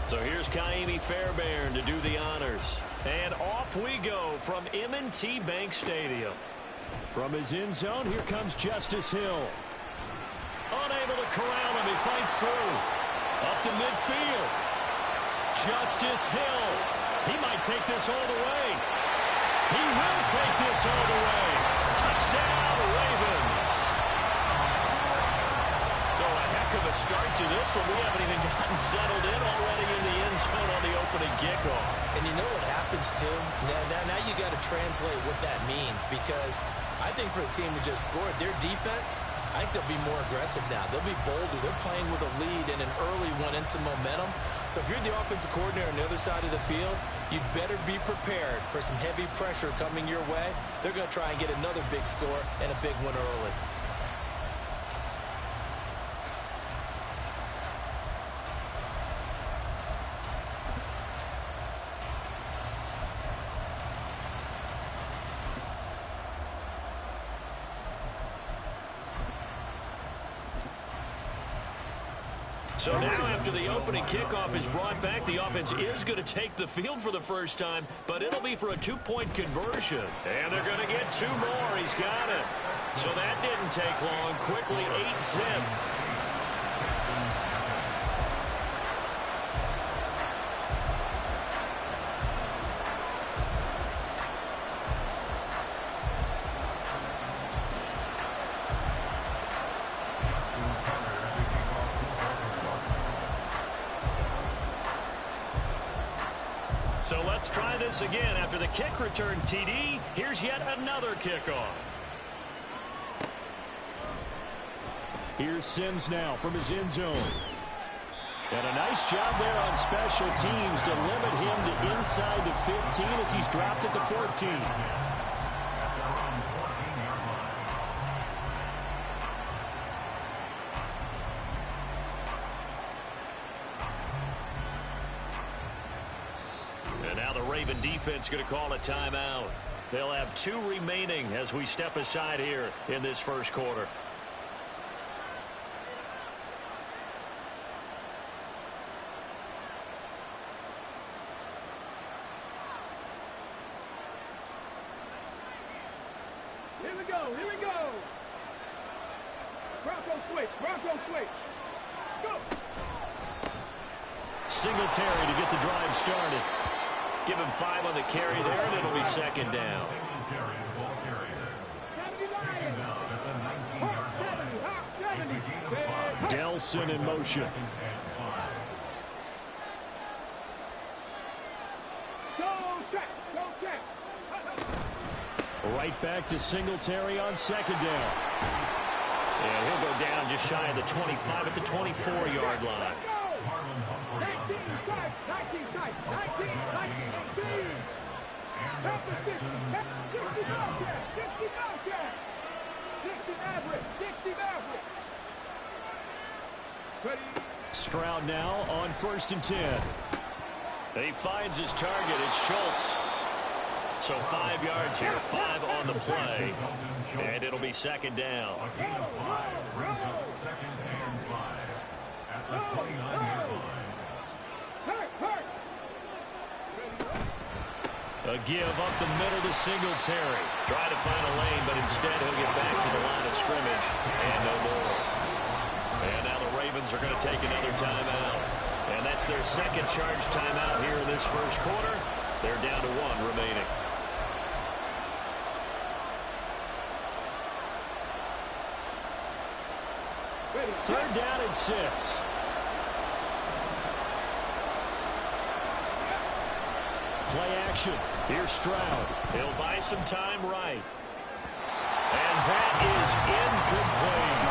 So here's Kaimi Fairbairn to do the honors. And off we go from M&T Bank Stadium. From his end zone, here comes Justice Hill. Unable to corral him, he fights through. Up to midfield. Justice Hill. He might take this all the way. He will take this all the way. Touchdown, Ravens. So a heck of a start to this one. We haven't even gotten settled in already in the end zone on the opening kickoff. And you know what happens, too? Now you got to translate what that means, because I think for the team that just scored, their defense, I think they'll be more aggressive now. They'll be bolder. They're playing with a lead and an early one and some momentum. So if you're the offensive coordinator on the other side of the field, you'd better be prepared for some heavy pressure coming your way. They're going to try and get another big score and a big one early. So now after the opening kickoff is brought back, the offense is going to take the field for the first time, but it'll be for a two-point conversion. And they're going to get two more. He's got it. So that didn't take long. Quickly 8-zip. So let's try this again. After the kick return TD, here's yet another kickoff. Here's Sims now from his end zone. And a nice job there on special teams to limit him to inside the 15 as he's dropped at the 14. Raven defense going to call a timeout. They'll have 2 remaining as we step aside here in this first quarter. Here we go, here we go. Bronco switch, Bronco switch. Let's go. Singletary to get the drive started. Give him 5 on the carry there, and it'll be second down. Delson in motion. Right back to Singletary on second down. And he'll go down just shy of the 25 at the 24-yard line. 19 Stroud now on 1st and 10. He finds his target. It's Schultz. So 5 yards here, 5 on the play. And it'll be second down. At the 29-yard line. A give up the middle to Singletary. Try to find a lane, but instead he'll get back to the line of scrimmage and no more. And now the Ravens are going to take another timeout. And that's their second charge timeout here in this first quarter. They're down to 1 remaining. Third down and 6. Play action. Here's Stroud. He'll buy some time right. And that is incomplete.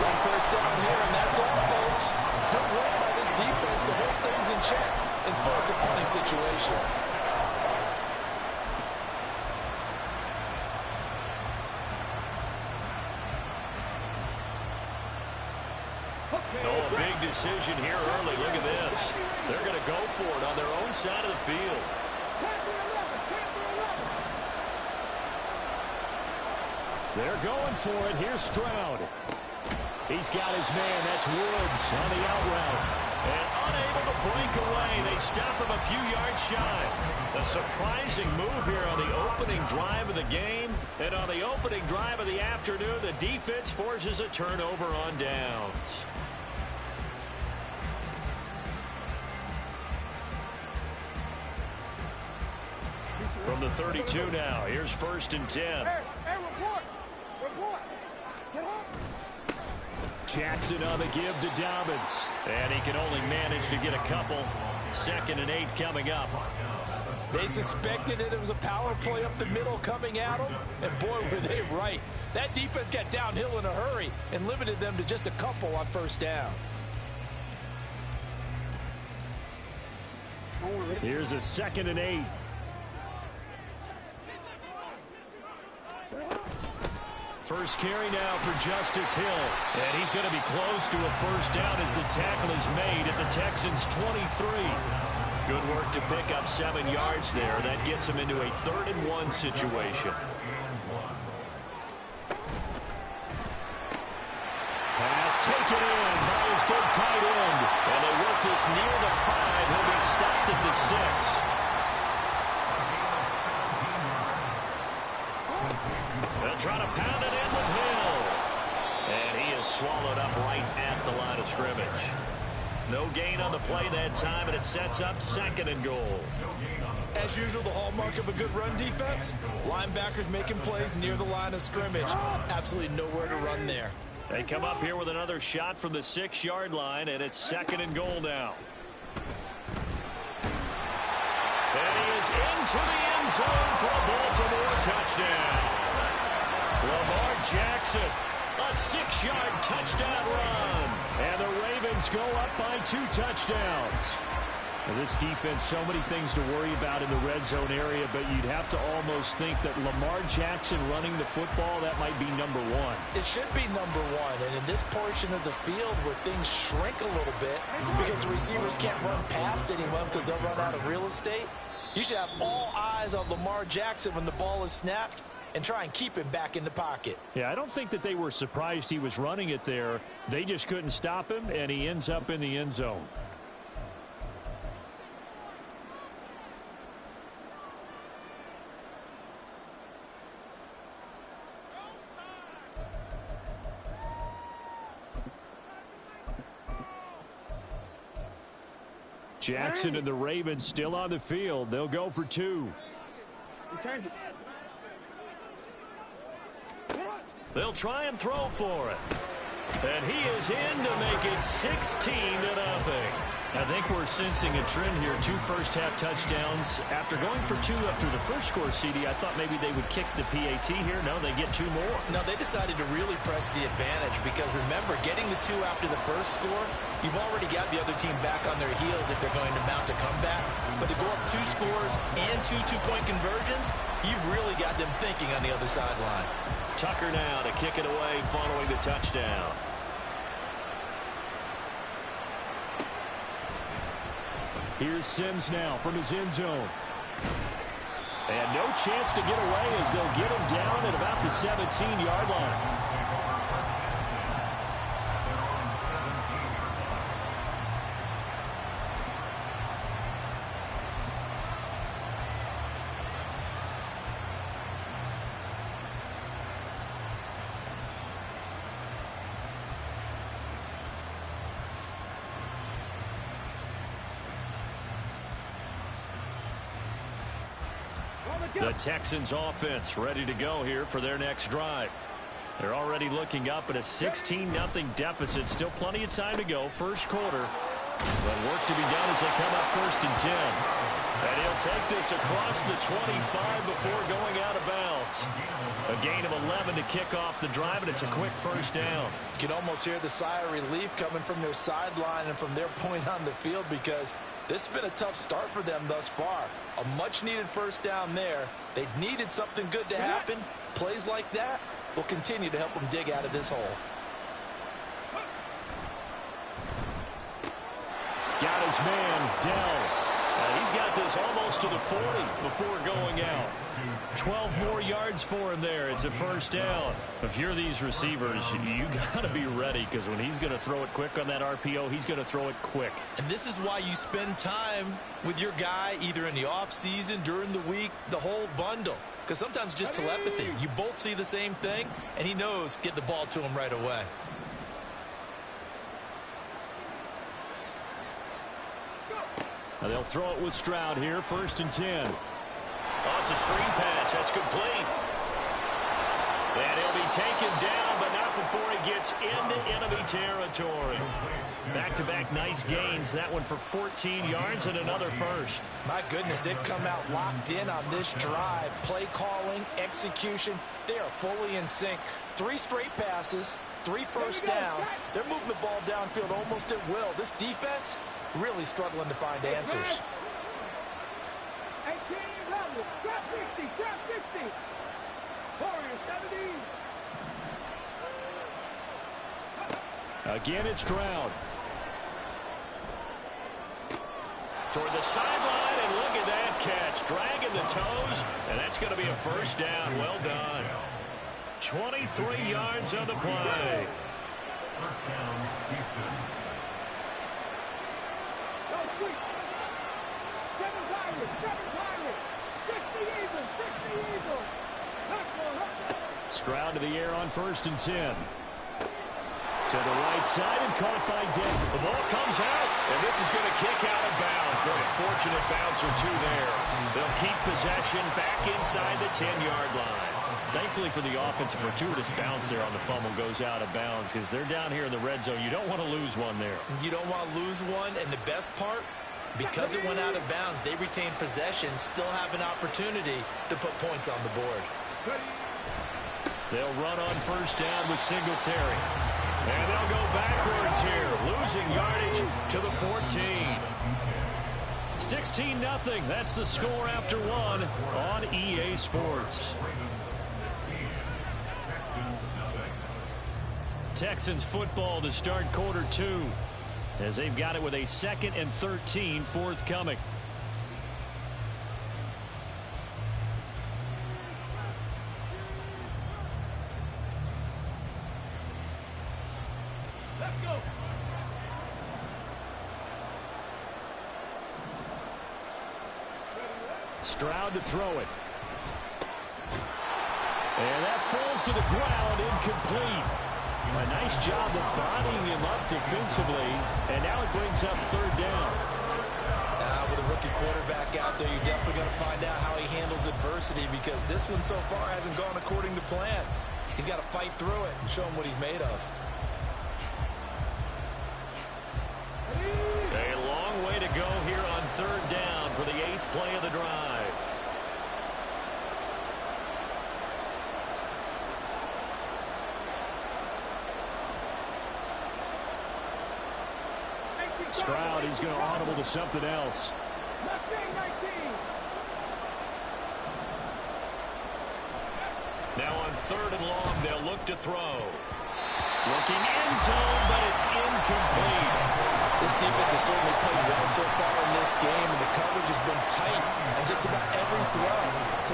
One first down here, and that's all, folks. Good work by this defense to hold things in check and force a punting situation. Oh, a big decision here early. Look at this. They're going to go for it on their own side of the field. They're going for it. Here's Stroud. He's got his man. That's Woods on the out route. And unable to break away. They stop him a few yards shy. A surprising move here on the opening drive of the game. And on the opening drive of the afternoon, the defense forces a turnover on downs. From the 32 now, here's 1st and 10. Hey, report. Get up. Jackson on the give to Dobbins. And he can only manage to get a couple. 2nd and 8 coming up. They suspected that it was a power play up the middle coming at them, and boy, were they right. That defense got downhill in a hurry and limited them to just a couple on 1st down. Here's a 2nd and 8. First carry now for Justice Hill. And he's going to be close to a 1st down as the tackle is made at the Texans' 23. Good work to pick up 7 yards there. That gets him into a 3rd and 1 situation. Pass taken in by his big tight end. And they work this near the 5. He'll be stopped at the 6. They'll try to pound it in with Hill. And he is swallowed up right at the line of scrimmage. No gain on the play that time, and it sets up 2nd and goal. As usual, the hallmark of a good run defense, linebackers making plays near the line of scrimmage. Absolutely nowhere to run there. They come up here with another shot from the 6-yard line, and it's 2nd and goal now. And he is into the end zone for a Baltimore touchdown. Lamar Jackson, a 6-yard touchdown run. And the Ravens go up by 2 touchdowns. Now this defense, so many things to worry about in the red zone area, but you'd have to almost think that Lamar Jackson running the football, that might be number 1. It should be number 1, and in this portion of the field where things shrink a little bit because the receivers can't run past anyone because they'll run out of real estate, you should have all eyes on Lamar Jackson when the ball is snapped and try and keep him back in the pocket. Yeah, I don't think that they were surprised he was running it there. They just couldn't stop him, and he ends up in the end zone. Jackson and the Ravens still on the field. They'll go for 2. They'll try and throw for it. And he is in to make it 16-0. I think we're sensing a trend here. 2 first-half touchdowns. After going for 2 after the first score, CD, I thought maybe they would kick the PAT here. No, they get 2 more. No, they decided to really press the advantage because, remember, getting the 2 after the first score, you've already got the other team back on their heels if they're going to mount a comeback. But to go up 2 scores and 2 two-point conversions, you've really got them thinking on the other sideline. Tucker now to kick it away following the touchdown. Here's Sims now from his end zone. And no chance to get away as they'll get him down at about the 17-yard line. The Texans offense ready to go here for their next drive. They're already looking up at a 16-0 deficit. Still plenty of time to go. First quarter. But work to be done as they come up 1st and 10. And he'll take this across the 25 before going out of bounds. A gain of 11 to kick off the drive, and it's a quick 1st down. You can almost hear the sigh of relief coming from their sideline and from their point on the field because this has been a tough start for them thus far. A much-needed 1st down there. They needed something good to happen. Plays like that will continue to help them dig out of this hole. Got his man, Dell. And He's got this almost to the 40 before going out. 12 more yards for him there. It's a first down. If you're these receivers, you got to be ready, because when he's going to throw it quick on that RPO, he's going to throw it quick. And this is why you spend time with your guy either in the offseason, during the week, the whole bundle. Because sometimes just telepathy. You both see the same thing, and he knows get the ball to him right away. Now they'll throw it with Stroud here, 1st and 10. Oh, it's a screen pass. That's complete. And he'll be taken down, but not before he gets into enemy territory. Back-to-back nice gains. That one for 14 yards and another first. My goodness, they've come out locked in on this drive. Play calling, execution, they are fully in sync. 3 straight passes, 3 first downs. They're moving the ball downfield almost at will. This defense really struggling to find answers. 18 level. Drop 50. Drop 50. Warriors 70. Again, it's Stroud. Toward the sideline, and look at that catch. Dragging the toes, and that's going to be a first down. Well done. 23 yards on the play. First down, Houston. Stroud to the air on 1st and 10. To the right side and caught by Denver. The ball comes out, and this is going to kick out of bounds. But a fortunate bounce or two there. They'll keep possession back inside the 10-yard line. Thankfully for the offense, a fortuitous bounce there on the fumble goes out of bounds, because they're down here in the red zone. You don't want to lose one there. You don't want to lose one, and the best part, because it went out of bounds, they retain possession, still have an opportunity to put points on the board. They'll run on 1st down with Singletary. And they'll go backwards here, losing yardage to the 14. 16-0. That's the score after one on EA Sports. Texans football to start quarter 2, as they've got it with a 2nd and 13 forthcoming. Let's go. Stroud to throw it. And that falls to the ground, incomplete. A nice job of bodying him up defensively, and now it brings up 3rd down. With a rookie quarterback out there, you're definitely going to find out how he handles adversity, because this one so far hasn't gone according to plan. He's got to fight through it and show him what he's made of. A long way to go here on 3rd down for the 8th play of the drive. Stroud, he's going to audible to something else. Now on 3rd and long, they'll look to throw. Looking end zone, but it's incomplete. This defense has certainly played well so far in this game, and the coverage has been tight on just about every throw.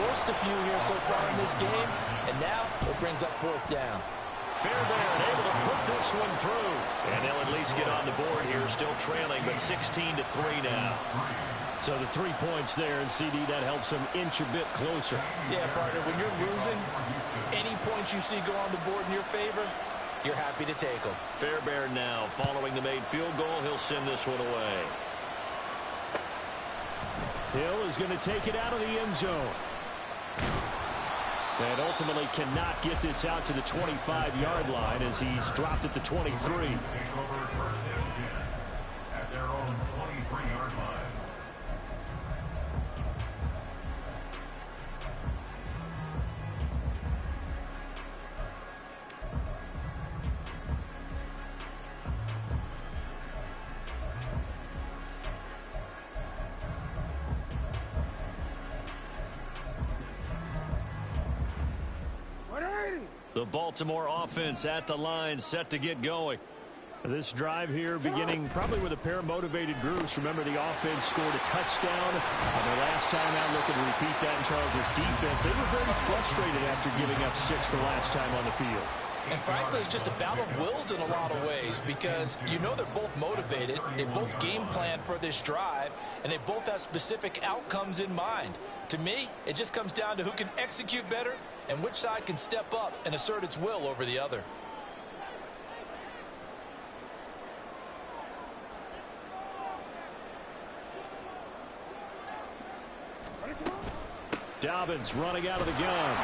Forced a few here so far in this game, and now it brings up 4th down. Fairbairn able to put this one through. And they'll at least get on the board here, still trailing, but 16-3 now. So the 3 points there, and CD, that helps them inch a bit closer. Yeah, partner, when you're losing, any points you see go on the board in your favor, you're happy to take them. Fairbairn now, following the made field goal, he'll send this one away. Hill is going to take it out of the end zone. And ultimately cannot get this out to the 25-yard line, as he's dropped at the 23. Take over 1st and 10 at their own 23-yard line. The Baltimore offense at the line, set to get going. This drive here beginning probably with a pair of motivated groups. Remember, the offense scored a touchdown. And their last time out, looking to repeat that in Charles' defense. They were very frustrated after giving up 6 the last time on the field. And frankly, it's just a battle of wills in a lot of ways because you know they're both motivated. They both game plan for this drive, and they both have specific outcomes in mind. To me, it just comes down to who can execute better and which side can step up and assert its will over the other. Dobbins running out of the gun.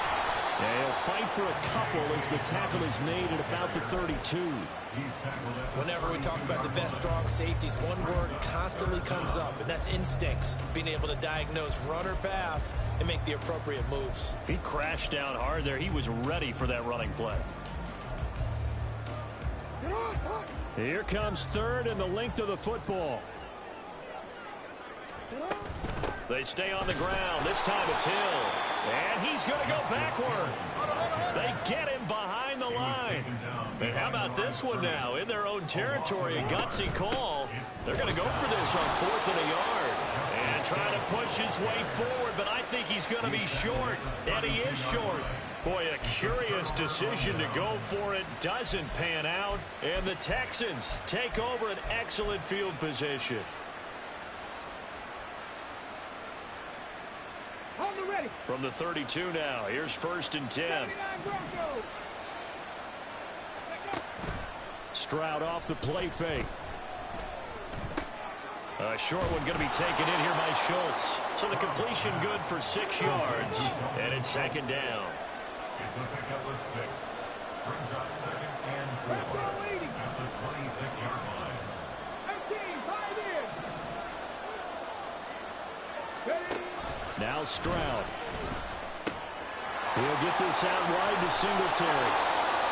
And he'll fight for a couple as the tackle is made at about the 32. Whenever we talk about the best strong safeties, one word constantly comes up, and that's instincts. Being able to diagnose run or pass and make the appropriate moves. He crashed down hard there. He was ready for that running play. Here comes third and the length of the football. They stay on the ground. This time it's Hill. And he's going to go backward. They get him behind the line. And how about this one now? In their own territory, a gutsy call. They're going to go for this on 4th and a yard. And trying to push his way forward, but I think he's going to be short. And he is short. Boy, a curious decision to go for it. Doesn't pan out. And the Texans take over an excellent field position. From the 32 now, here's 1st and 10. Stroud off the play fake. A short one going to be taken in here by Schultz. So the completion good for 6 yards. And it's 2nd down. It's a pickup of 6. Brings up 2nd and 4 at the 26-yard line. 18, 5 in. Now Stroud. He'll get this out wide to Singletary.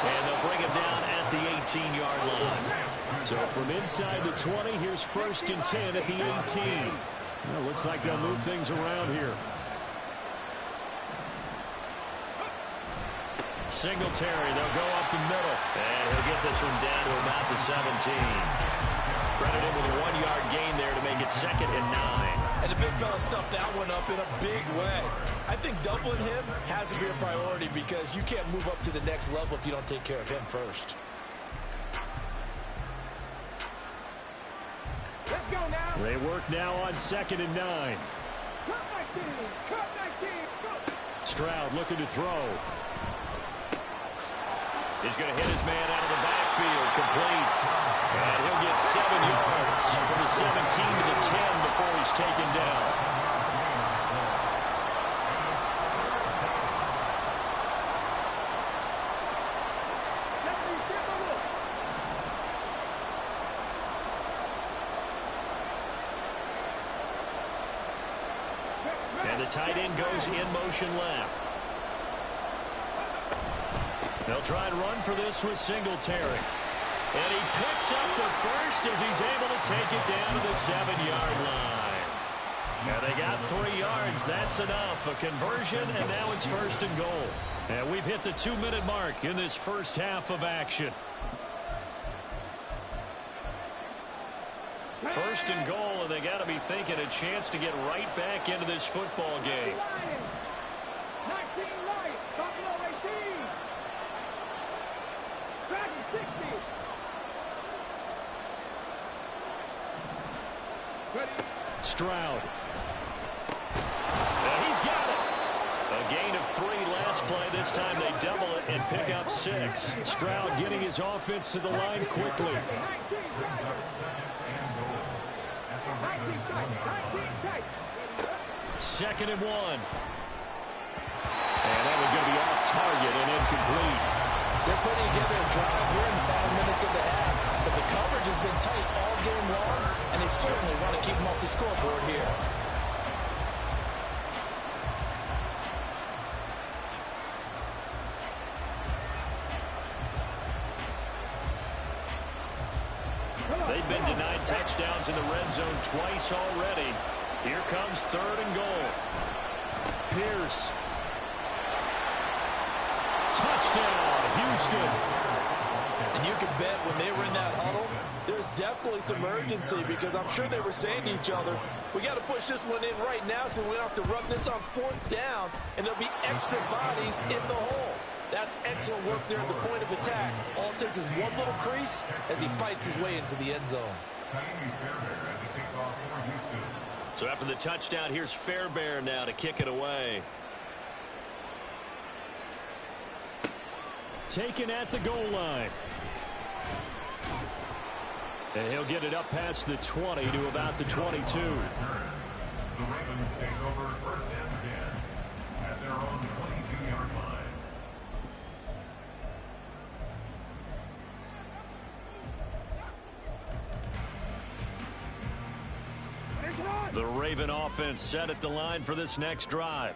And they'll bring him down at the 18-yard line. So from inside the 20, here's 1st and 10 at the 18. Well, looks like they'll move things around here. Singletary, they'll go up the middle. And he'll get this one down to about the 17. Credit him with a 1-yard gain there to make it 2nd and 9. And the big fella stuffed that one up in a big way. I think doubling him has to be a priority because you can't move up to the next level if you don't take care of him first. Let's go now. They work now on 2nd and 9. Cut 19, go. Stroud looking to throw. He's going to hit his man out of the backfield, complete. And he'll get 7 yards from the 17 to the 10 before he's taken down. And the tight end goes in motion left. They'll try and run for this with Singletary. And he picks up the first as he's able to take it down to the 7-yard line. And they got 3 yards. That's enough. A conversion, and now it's 1st and goal. And we've hit the 2-minute mark in this first half of action. 1st and goal, and they got to be thinking a chance to get right back into this football game. 19 right, Buffalo 18. Dragon 60. Stroud. And he's got it. A gain of 3 last play. This time they double it and pick up 6. Stroud getting his offense to the line quickly. 2nd and 1. And that was going to be off target and incomplete. They're putting together a drive here in the final minutes of the half, but the coverage has been tight all game long, and they certainly want to keep them off the scoreboard here. They've been denied touchdowns in the red zone twice already. Here comes 3rd and goal. Pierce. Touchdown, Houston. And you can bet when they were in that huddle, there's definitely some urgency because I'm sure they were saying to each other, we got to push this one in right now so we don't have to run this on 4th down, and there'll be extra bodies in the hole. That's excellent work there at the point of attack. All it takes is one little crease as he fights his way into the end zone. So after the touchdown, here's Fairbairn now to kick it away. Taken at the goal line. And he'll get it up past the 20 to about the 22. The Ravens take over 1st and 10 at their own 22-yard line. The Raven offense set at the line for this next drive.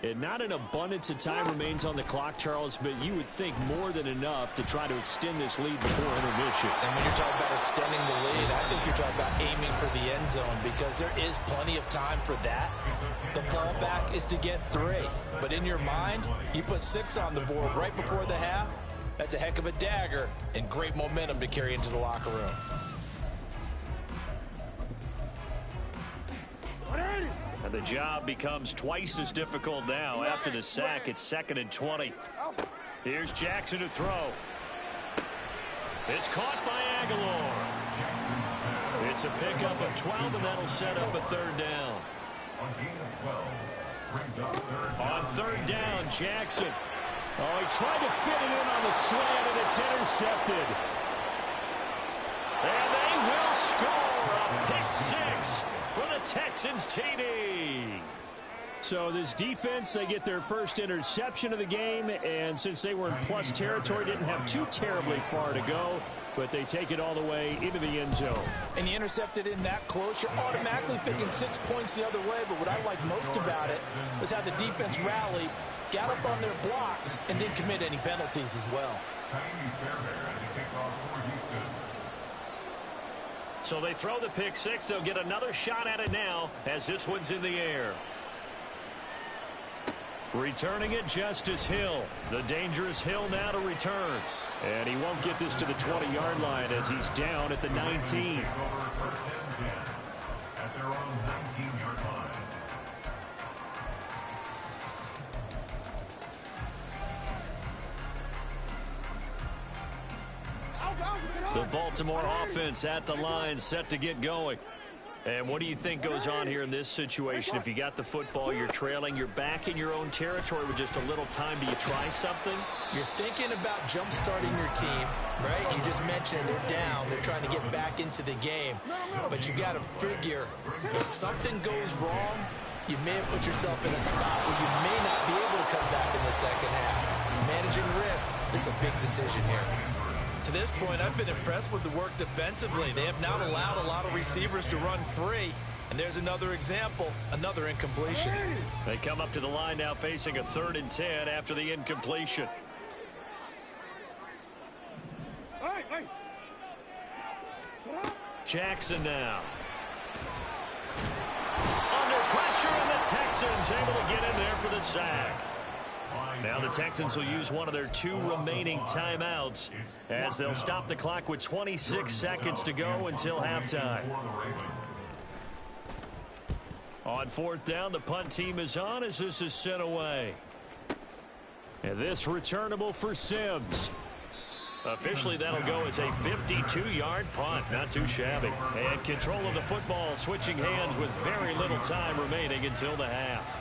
And not an abundance of time remains on the clock, Charles, but you would think more than enough to try to extend this lead before intermission. And when you're talking about extending the lead, I think you're talking about aiming for the end zone because there is plenty of time for that. The fallback is to get 3. But in your mind, you put 6 on the board right before the half. That's a heck of a dagger and great momentum to carry into the locker room. And the job becomes twice as difficult now. After the sack, it's 2nd and 20. Here's Jackson to throw. It's caught by Aguilar. It's a pickup of 12, and that'll set up a 3rd down. On 3rd down, Jackson. Oh, he tried to fit it in on the slant, and it's intercepted. And they will score a pick 6 for the Texans TD. So this defense, they get their first interception of the game, and since they were in plus territory, didn't have too terribly far to go, but they take it all the way into the end zone. And you intercepted in that close, you're automatically picking 6 points the other way, but what I like most about it was how the defense rallied, got up on their blocks, and didn't commit any penalties as well. So they throw the pick 6. They'll get another shot at it now as this one's in the air. Returning it, Justice Hill. The dangerous Hill now to return. And he won't get this to the 20-yard line as he's down at the 19. At their own 19-yard line. The Baltimore offense at the line, set to get going. And what do you think goes on here in this situation? If you got the football, you're trailing, you're back in your own territory with just a little time. Do you try something? You're thinking about jump-starting your team, right? You just mentioned they're down. They're trying to get back into the game. But you got to figure, if something goes wrong, you may have put yourself in a spot where you may not be able to come back in the second half. Managing risk is a big decision here. To this point, I've been impressed with the work defensively. They have not allowed a lot of receivers to run free. And there's another example, another incompletion. They come up to the line now facing a 3rd and 10 after the incompletion. Jackson now. Under pressure, and the Texans able to get in there for the sack. Now the Texans will use one of their 2 remaining timeouts as they'll stop the clock with 26 seconds to go until halftime. On 4th down, the punt team is on as this is sent away. And this returnable for Sims. Officially, that'll go as a 52-yard punt. Not too shabby. And control of the football switching hands with very little time remaining until the half.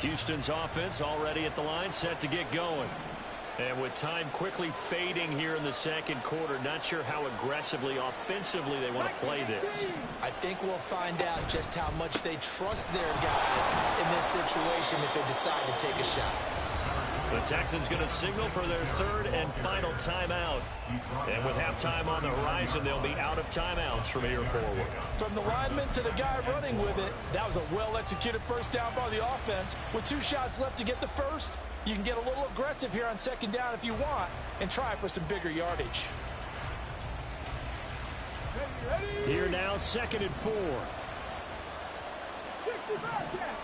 Houston's offense already at the line, set to get going. And with time quickly fading here in the second quarter, not sure how aggressively, offensively they want to play this. I think we'll find out just how much they trust their guys in this situation if they decide to take a shot. The Texans going to signal for their 3rd and final timeout. And with halftime on the horizon, they'll be out of timeouts from here forward. From the lineman to the guy running with it, that was a well-executed first down by the offense. With 2 shots left to get the first, you can get a little aggressive here on 2nd down if you want and try for some bigger yardage. Here now, 2nd and 4. 60 Mavericks.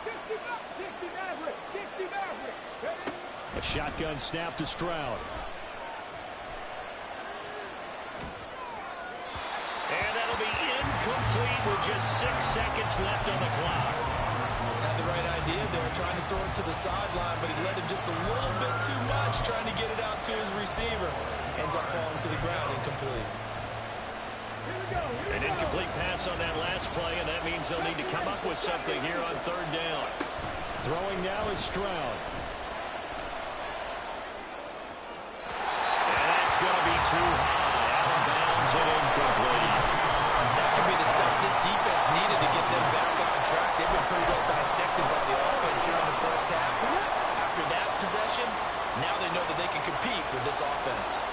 A shotgun snap to Stroud. Incomplete with just 6 seconds left on the clock. Had the right idea there, trying to throw it to the sideline, but he led him just a little bit too much, trying to get it out to his receiver. Ends up falling to the ground, incomplete. An incomplete pass on that last play, and that means they'll need to come up with something here on third down. Throwing now is Stroud. And that's going to be too high. Out of bounds and incomplete. That could be the stop this defense needed to get them back on track. They've been pretty well dissected by the offense here in the first half. After that possession, now they know that they can compete with this offense.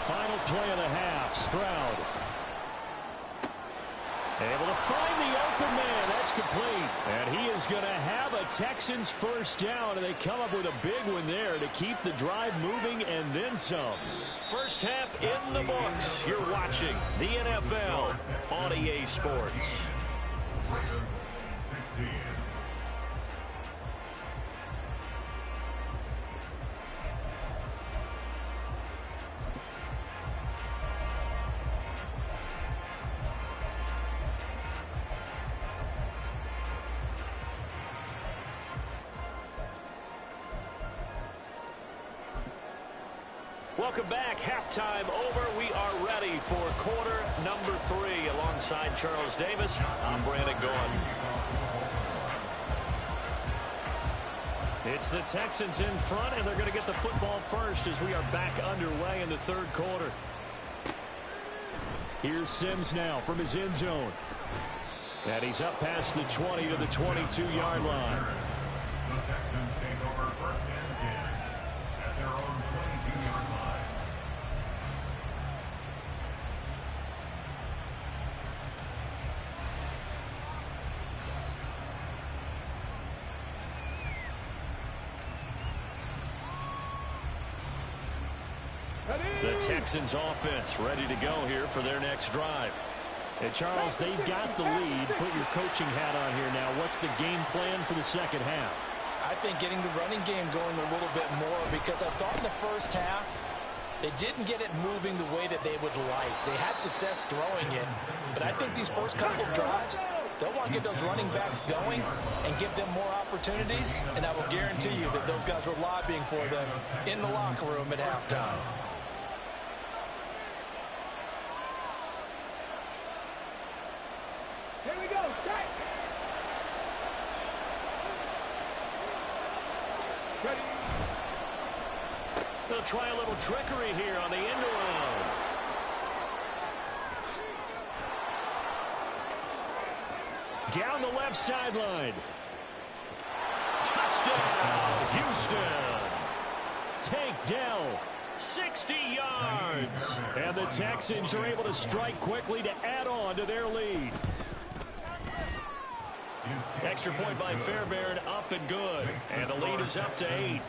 Final play of the half, Stroud. Able to find the open man. That's complete. And he is going to have a Texans first down, and they come up with a big one there to keep the drive moving and then some. First half in the books. You're watching the NFL on EA Sports. Ravens 16. Welcome back. Halftime over. We are ready for quarter number 3. Alongside Charles Davis, I'm Brandon Gaudin. It's the Texans in front, and they're going to get the football first as we are back underway in the third quarter. Here's Sims now from his end zone. And he's up past the 20 to the 22-yard line. The Texans take over first and 10 at their own 22-yard line. The Texans offense ready to go here for their next drive. And Charles, they've got the lead. Put your coaching hat on here now. What's the game plan for the second half? I think getting the running game going a little bit more, because I thought in the first half they didn't get it moving the way that they would like. They had success throwing it, but I think these first couple of drives, they'll want to get those running backs going and give them more opportunities, and I will guarantee you that those guys were lobbying for them in the locker room at halftime. Here we go. Set. Ready. They'll try a little trickery here on the end around. Down the left sideline. Touchdown, Houston. Takedown, 60 yards. And the Texans are able to strike quickly to add on to their lead. Extra point by Fairbairn, up and good. And the lead is up to 8. 24.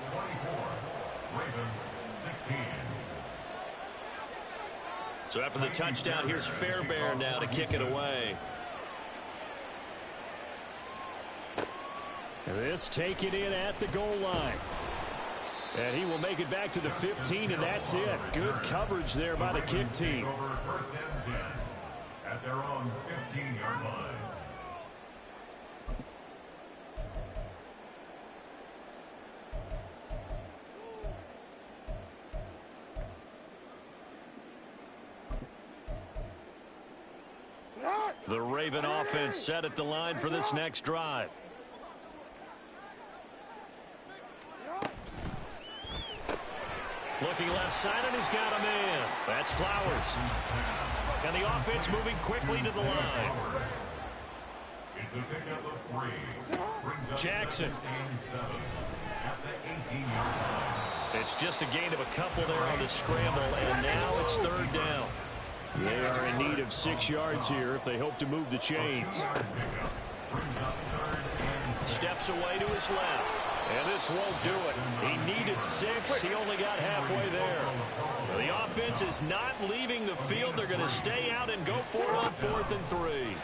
Ravens 16. So after the touchdown, here's Fairbairn now to kick it away. This taken in at the goal line. And he will make it back to the 15, and that's it. Good coverage there by the kick team. Over first and 10 at their own 15-yard line. The Raven offense set at the line for this next drive. Looking left side, and he's got a man. That's Flowers. And the offense moving quickly to the line. It's a pickup of 3. Brings up Jackson. 2nd and 7 at the 18-yard line. It's just a gain of a couple there on the scramble, and now it's third down. They are in need of 6 yards here if they hope to move the chains. Steps away to his left. And this won't do it. He needed 6. He only got halfway there. The offense is not leaving the field. They're going to stay out and go for it on 4th and 3.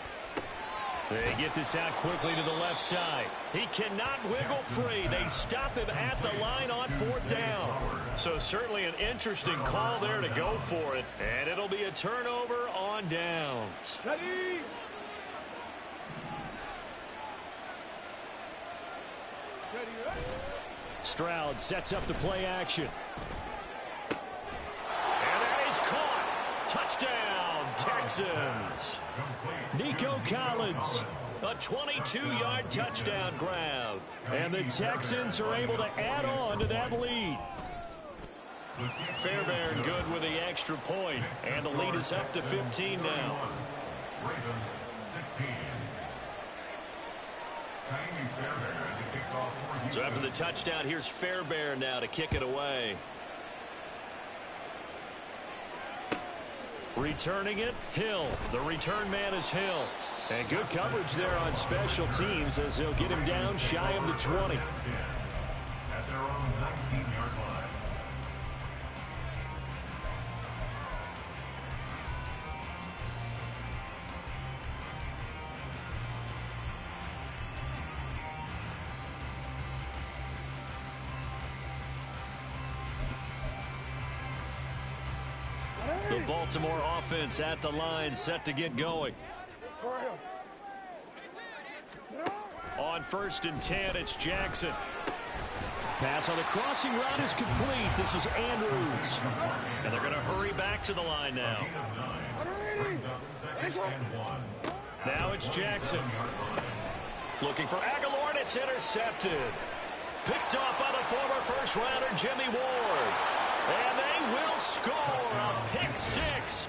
They get this out quickly to the left side. He cannot wiggle free. They stop him at the line on 4th down. So certainly an interesting call there to go for it. And it'll be a turnover on downs. Ready? Stroud sets up the play action. And that is caught. Touchdown, Texans. Nico Collins, a 22-yard touchdown grab. And the Texans are able to add on to that lead. Fairbairn good with the extra point, and the lead is up to 15 now. So after the touchdown, here's Fairbairn now to kick it away. Returning it, Hill. The return man is Hill. And good coverage there on special teams as they'll get him down shy of the 20. At their own 19-yard line. The Baltimore offense at the line, set to get going. On 1st and 10, it's Jackson. Pass on the crossing route is complete. This is Andrews. And they're going to hurry back to the line now. Now it's Jackson. Looking for Aguilar, and it's intercepted. Picked off by the former first-rounder Jimmy Ward. And they will score a pick 6